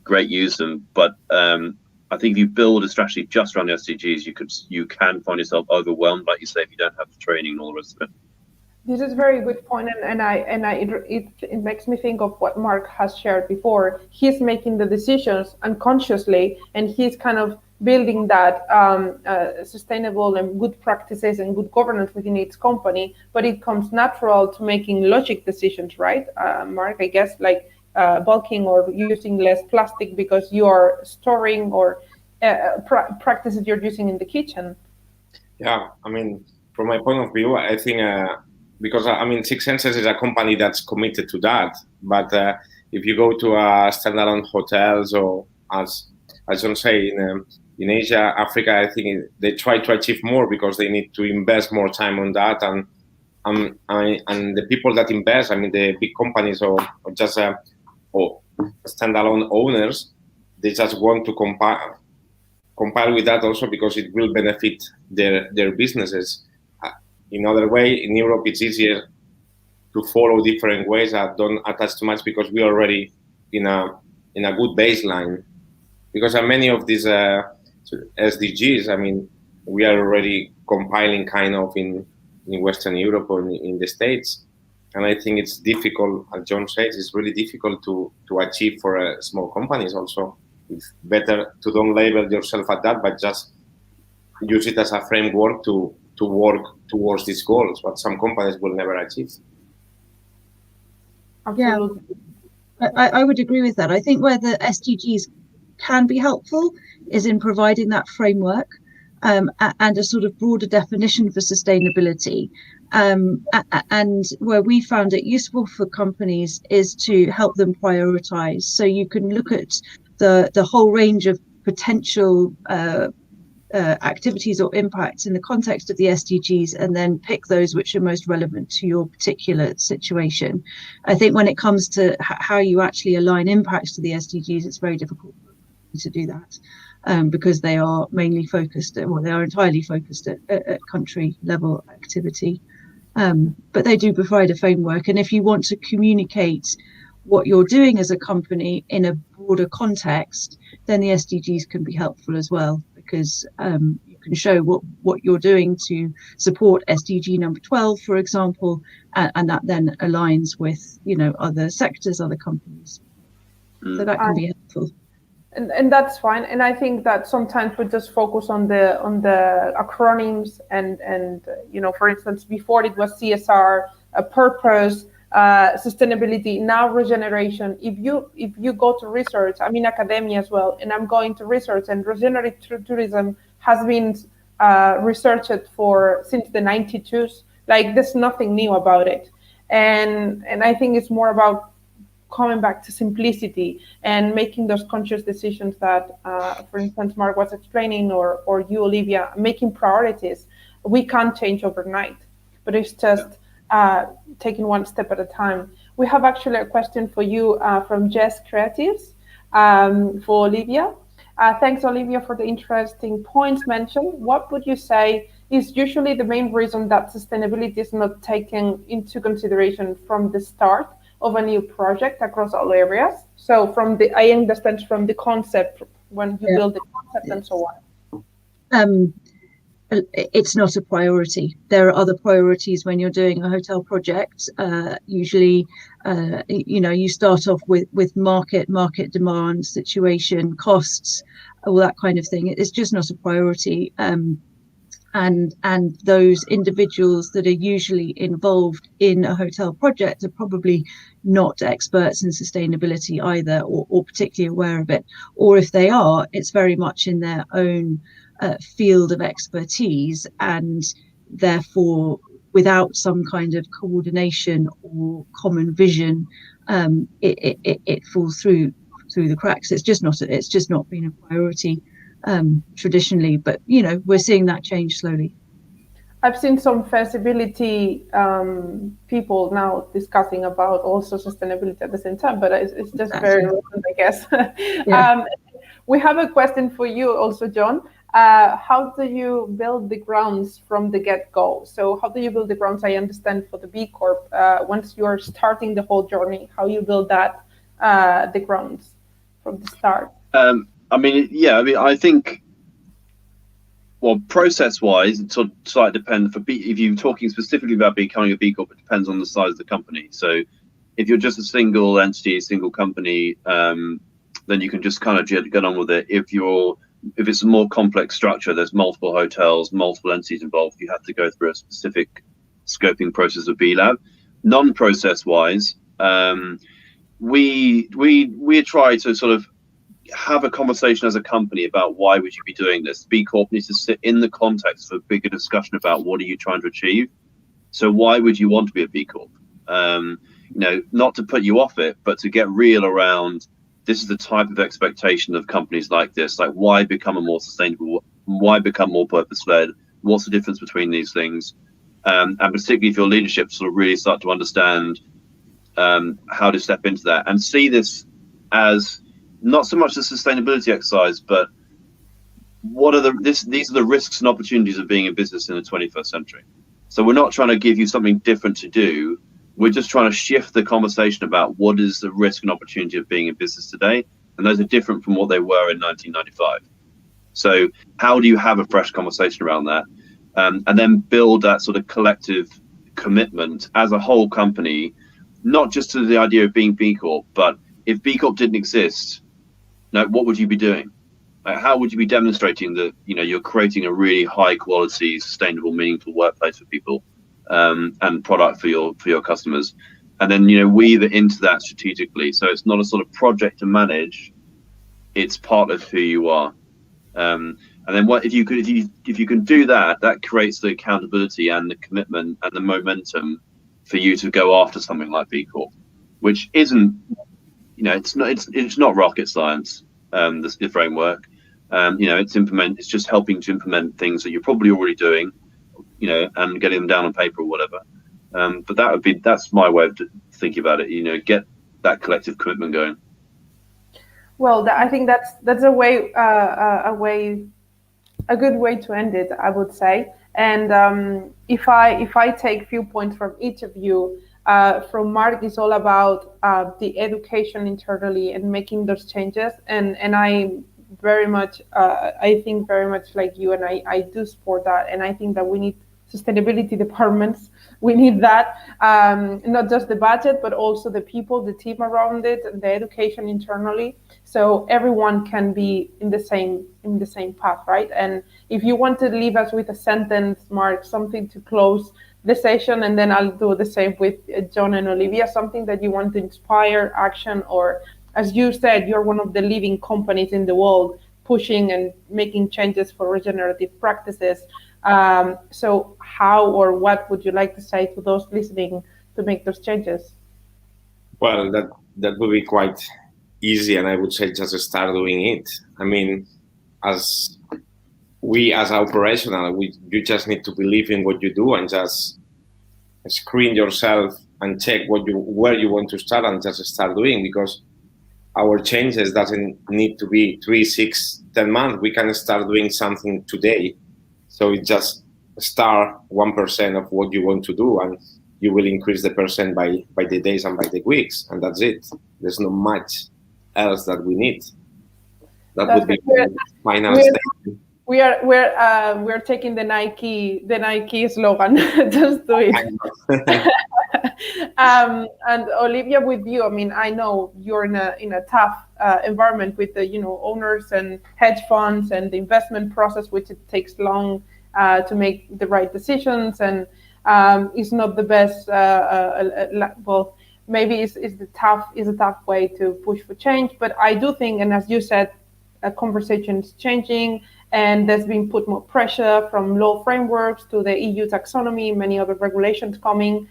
great, use them. But I think if you build a strategy just around the SDGs, you can find yourself overwhelmed, like you say, if you don't have the training and all the rest of it. This is a very good point, and it makes me think of what Mark has shared before. He's making the decisions unconsciously, and he's kind of building that sustainable and good practices and good governance within its company, but it comes natural to making logic decisions, right? Mark, I guess like bulking or using less plastic because you are storing or practices you're using in the kitchen. Yeah, I mean, from my point of view, I think because I mean, Six Senses is a company that's committed to that. But if you go to standalone hotels or as John say in Asia, Africa, I think they try to achieve more because they need to invest more time on that, and the people that invest, I mean, the big companies or just or standalone owners, they just want to compile with that also because it will benefit their businesses. In other way, in Europe, it's easier to follow different ways that don't attach too much because we are already in a good baseline. Because many of these SDGs, I mean, we are already compiling kind of in Western Europe or in the States. And I think it's difficult, as John says, it's really difficult to achieve for small companies also. It's better to don't label yourself at that, but just use it as a framework to work towards these goals, but some companies will never achieve. Absolutely. Yeah, I would agree with that. I think where the SDGs can be helpful is in providing that framework and a sort of broader definition for sustainability. And where we found it useful for companies is to help them prioritize. So you can look at the whole range of potential activities or impacts in the context of the SDGs and then pick those which are most relevant to your particular situation. I think when it comes to how you actually align impacts to the SDGs, it's very difficult to do that because they are mainly focused, well, they are entirely focused at country level activity. But they do provide a framework. And if you want to communicate what you're doing as a company in a broader context, then the SDGs can be helpful as well, because you can show what you're doing to support SDG number 12, for example, and that then aligns with, you know, other sectors, other companies. So that can be helpful. And that's fine. And I think that sometimes we just focus on the acronyms and you know, for instance, before it was CSR, purpose, sustainability, now regeneration. If you go to research, I'm in academia as well, and I'm going to research, and regenerative tourism has been researched since the 92s. Like, there's nothing new about it. And I think it's more about coming back to simplicity and making those conscious decisions that, for instance, Mark was explaining, or you, Olivia, making priorities. We can't change overnight, but it's just taking one step at a time. We have actually a question for you from Jess Creatives for Olivia. Thanks, Olivia, for the interesting points mentioned. What would you say is usually the main reason that sustainability is not taken into consideration from the start of a new project across all areas? So I understand from the concept, when you build the concept and so on. It's not a priority. There are other priorities when you're doing a hotel project. Usually, you know, you start off with market demand, situation, costs, all that kind of thing. It's just not a priority. And those individuals that are usually involved in a hotel project are probably not experts in sustainability either, or particularly aware of it. Or if they are, it's very much in their own field of expertise, and therefore without some kind of coordination or common vision, it falls through the cracks. It's just not been a priority traditionally, but you know, we're seeing that change slowly. I've seen some feasibility people now discussing about also sustainability at the same time, but it's just very recent, I guess. Yeah. We have a question for you also, John. How do you build the grounds from the get-go? So how do you build the grounds, I understand, for the B Corp, once you're starting the whole journey, how you build that, the grounds from the start? I think, well, process-wise, it sort of slightly depends. If you're talking specifically about becoming a B Corp, it depends on the size of the company. So if you're just a single entity, single company, then you can just kind of get on with it. If you're if it's a more complex structure, there's multiple hotels, multiple entities involved, you have to go through a specific scoping process of B Lab. Non-process wise, we try to sort of have a conversation as a company about why would you be doing this. B Corp needs to sit in the context of a bigger discussion about what are you trying to achieve. So why would you want to be a B Corp? Not to put you off it, but to get real around, this is the type of expectation of companies like this. Like, why become a more sustainable? Why become more purpose-led? What's the difference between these things? And particularly if your leadership sort of really start to understand how to step into that and see this as not so much a sustainability exercise, but these are the risks and opportunities of being in business in the 21st century. So we're not trying to give you something different to do. We're just trying to shift the conversation about what is the risk and opportunity of being in business today. And those are different from what they were in 1995. So how do you have a fresh conversation around that? And then build that sort of collective commitment as a whole company, not just to the idea of being B Corp, but if B Corp didn't exist, what would you be doing? How would you be demonstrating that you're creating a really high quality, sustainable, meaningful workplace for people and product for your customers? And then weave it into that strategically, so it's not a sort of project to manage; it's part of who you are. And then if you can do that, that creates the accountability and the commitment and the momentum for you to go after something like B Corp, which isn't, it's not rocket science. The framework, it's just helping to implement things that you're probably already doing, and getting them down on paper or whatever. But that's my way of thinking about it. Get that collective commitment going. Well, I think that's a good way to end it, I would say. And if I take few points from each of you, from Mark, is all about the education internally and making those changes. And I very much, I think very much like you, and I do support that. And I think that we need sustainability departments. We need that, not just the budget, but also the people, the team around it, and the education internally, so everyone can be in the same path, right? And if you want to leave us with a sentence, Mark, something to close the session, and then I'll do the same with John and Olivia, something that you want to inspire action, or as you said, you're one of the leading companies in the world pushing and making changes for regenerative practices. So how or what would you like to say to those listening to make those changes? Well, that would be quite easy, and I would say just start doing it. I mean, as operational, you just need to believe in what you do and just screen yourself and check where you want to start and just start doing, because our changes doesn't need to be 3, 6, 10 months. We can start doing something today. So it just start 1% of what you want to do, and you will increase the percent by the days and by the weeks, and that's it. There's not much else that we need. That would be my final statement. We're taking the Nike slogan. Just do it. And Olivia, with you, I mean, I know you're in a tough environment with the owners and hedge funds and the investment process, which it takes long to make the right decisions, and it's not the best. Well, maybe it's a tough way to push for change. But I do think, and as you said, conversation is changing, and there's been put more pressure from law frameworks to the EU taxonomy, many other regulations coming.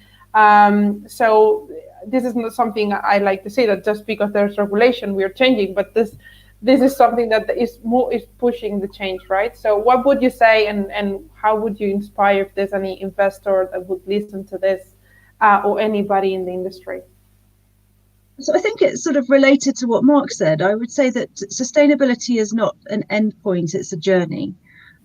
So this is not something I like to say that just because there's regulation we are changing, but this is something that is pushing the change, right? So what would you say, and how would you inspire if there's any investor that would listen to this, or anybody in the industry? So I think it's sort of related to what Mark said. I would say that sustainability is not an end point, it's a journey.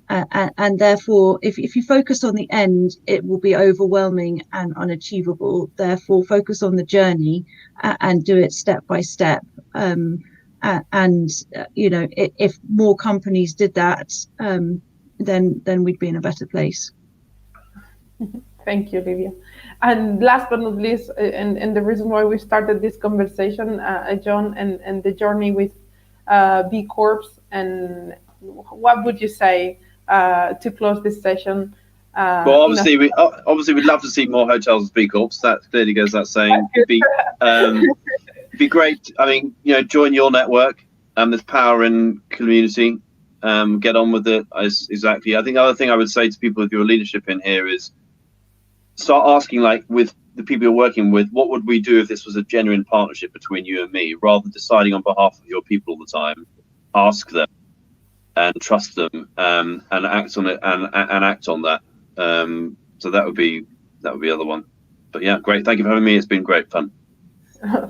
And therefore, if you focus on the end, it will be overwhelming and unachievable. Therefore, focus on the journey and do it step by step. If more companies did that, then we'd be in a better place. Thank you, Olivia. And last but not least, and the reason why we started this conversation, John, and the journey with B Corps and what would you say to close this session? Well, obviously, we'd love to see more hotels as B Corps. That clearly goes without saying. It'd be great. I mean, join your network. There's power in community. Get on with it. Exactly. I think the other thing I would say to people with your leadership in here is start asking, like, with the people you're working with, what would we do if this was a genuine partnership between you and me, rather than deciding on behalf of your people all the time. Ask them and trust them, and act on it, and act on that. So that would be the other one. But yeah, great. Thank you for having me. It's been great fun.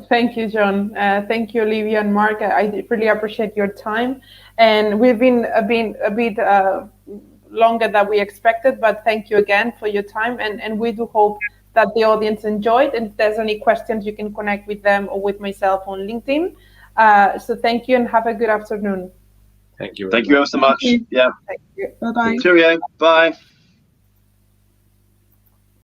Thank you, John. Thank you, Olivia and Mark. I really appreciate your time. And we've been a bit longer than we expected, but thank you again for your time. And we do hope that the audience enjoyed. And if there's any questions, you can connect with them or with myself on LinkedIn. So thank you and have a good afternoon. Thank you. Thank you ever so much. Yeah. Thank you. Bye-bye. Cheerio. Bye.